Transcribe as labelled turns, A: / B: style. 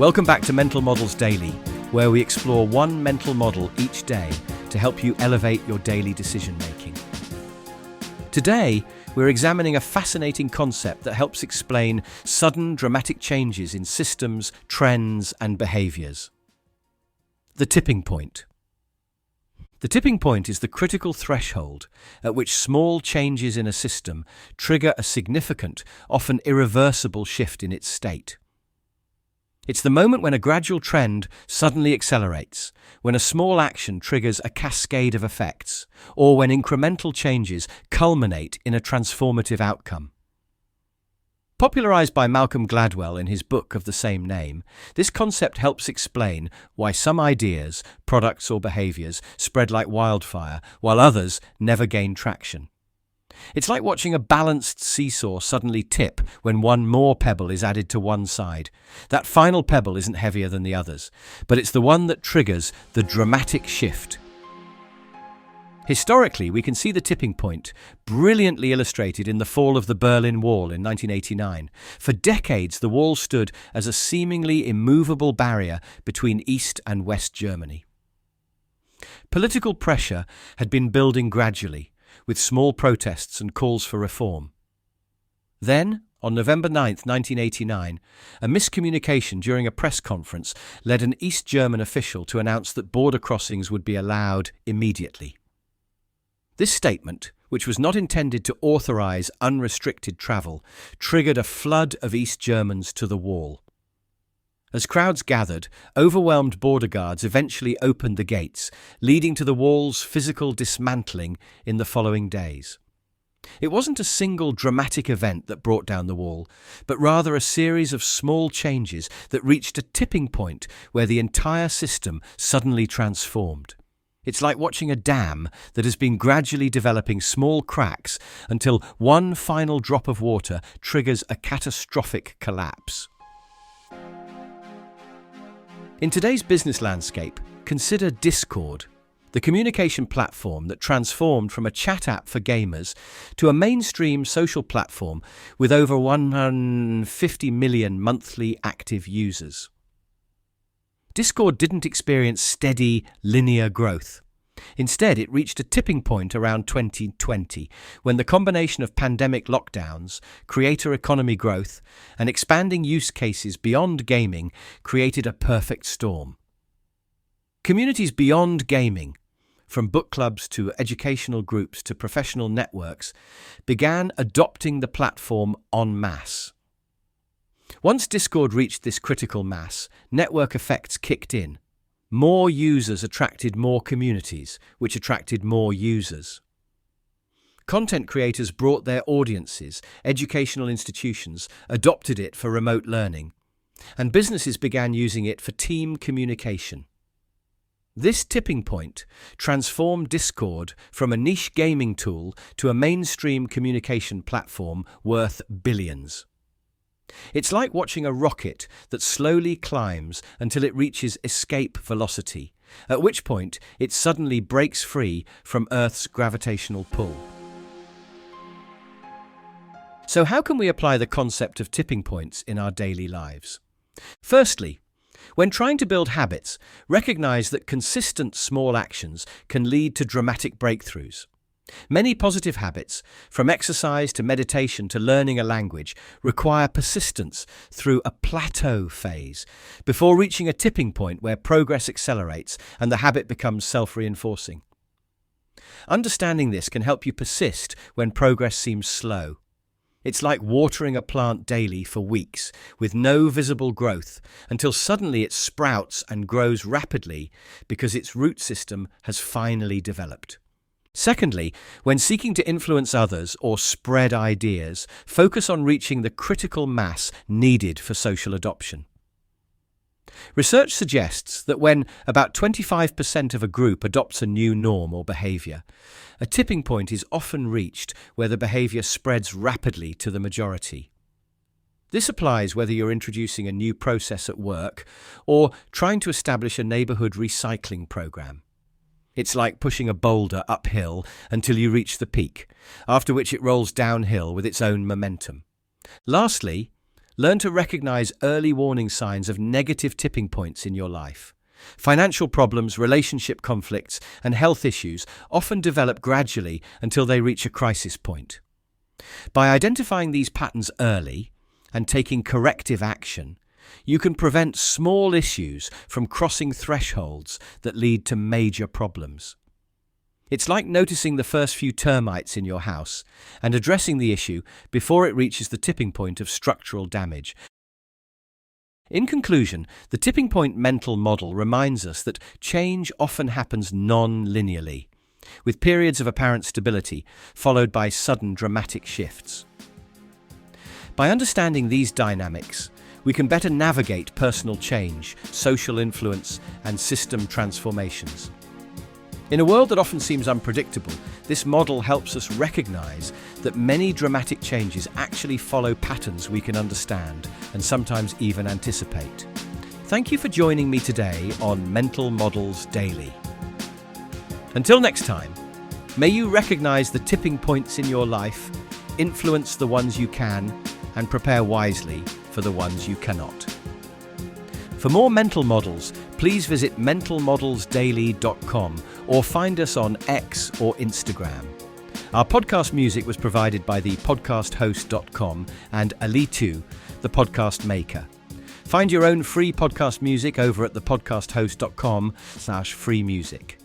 A: Welcome back to Mental Models Daily, where we explore one mental model each day to help you elevate your daily decision-making. Today, we're examining a fascinating concept that helps explain sudden, dramatic changes in systems, trends, and behaviors. The tipping point. The tipping point is the critical threshold at which small changes in a system trigger a significant, often irreversible shift in its state. It's the moment when a gradual trend suddenly accelerates, when a small action triggers a cascade of effects, or when incremental changes culminate in a transformative outcome. Popularized by Malcolm Gladwell in his book of the same name, this concept helps explain why some ideas, products, or behaviors spread like wildfire, while others never gain traction. It's like watching a balanced seesaw suddenly tip when one more pebble is added to one side. That final pebble isn't heavier than the others, but it's the one that triggers the dramatic shift. Historically, we can see the tipping point brilliantly illustrated in the fall of the Berlin Wall in 1989. For decades, the wall stood as a seemingly immovable barrier between East and West Germany. Political pressure had been building gradually, with small protests and calls for reform. Then, on November 9, 1989, a miscommunication during a press conference led an East German official to announce that border crossings would be allowed immediately. This statement, which was not intended to authorize unrestricted travel, triggered a flood of East Germans to the wall. As crowds gathered, overwhelmed border guards eventually opened the gates, leading to the wall's physical dismantling in the following days. It wasn't a single dramatic event that brought down the wall, but rather a series of small changes that reached a tipping point where the entire system suddenly transformed. It's like watching a dam that has been gradually developing small cracks until one final drop of water triggers a catastrophic collapse. In today's business landscape, consider Discord, the communication platform that transformed from a chat app for gamers to a mainstream social platform with over 150 million monthly active users. Discord didn't experience steady, linear growth. Instead, it reached a tipping point around 2020, when the combination of pandemic lockdowns, creator economy growth, and expanding use cases beyond gaming created a perfect storm. Communities beyond gaming, from book clubs to educational groups to professional networks, began adopting the platform en masse. Once Discord reached this critical mass, network effects kicked in. More users attracted more communities, which attracted more users. Content creators brought their audiences, educational institutions adopted it for remote learning, and businesses began using it for team communication. This tipping point transformed Discord from a niche gaming tool to a mainstream communication platform worth billions. It's like watching a rocket that slowly climbs until it reaches escape velocity, at which point it suddenly breaks free from Earth's gravitational pull. So how can we apply the concept of tipping points in our daily lives? Firstly, when trying to build habits, recognize that consistent small actions can lead to dramatic breakthroughs. Many positive habits, from exercise to meditation to learning a language, require persistence through a plateau phase before reaching a tipping point where progress accelerates and the habit becomes self-reinforcing. Understanding this can help you persist when progress seems slow. It's like watering a plant daily for weeks with no visible growth until suddenly it sprouts and grows rapidly because its root system has finally developed. Secondly, when seeking to influence others or spread ideas, focus on reaching the critical mass needed for social adoption. Research suggests that when about 25% of a group adopts a new norm or behavior, a tipping point is often reached where the behavior spreads rapidly to the majority. This applies whether you're introducing a new process at work or trying to establish a neighborhood recycling program. It's like pushing a boulder uphill until you reach the peak, after which it rolls downhill with its own momentum. Lastly, Learn to recognize early warning signs of negative tipping points in your life. Financial problems, relationship conflicts, and health issues often develop gradually until they reach a crisis point. By identifying these patterns early and taking corrective action, you can prevent small issues from crossing thresholds that lead to major problems. It's like noticing the first few termites in your house and addressing the issue before it reaches the tipping point of structural damage. In conclusion, the tipping point mental model reminds us that change often happens non-linearly, with periods of apparent stability followed by sudden dramatic shifts. By understanding these dynamics, we can better navigate personal change, social influence, and system transformations. In a world that often seems unpredictable, this model helps us recognize that many dramatic changes actually follow patterns we can understand and sometimes even anticipate. Thank you for joining me today on Mental Models Daily. Until next time, may you recognize the tipping points in your life, influence the ones you can, and prepare wisely for the ones you cannot. For more mental models, please visit mentalmodelsdaily.com or find us on X or Instagram. Our podcast music was provided by the podcasthost.com and Alitu, the podcast maker. Find your own free podcast music over at thepodcasthost.com/free music.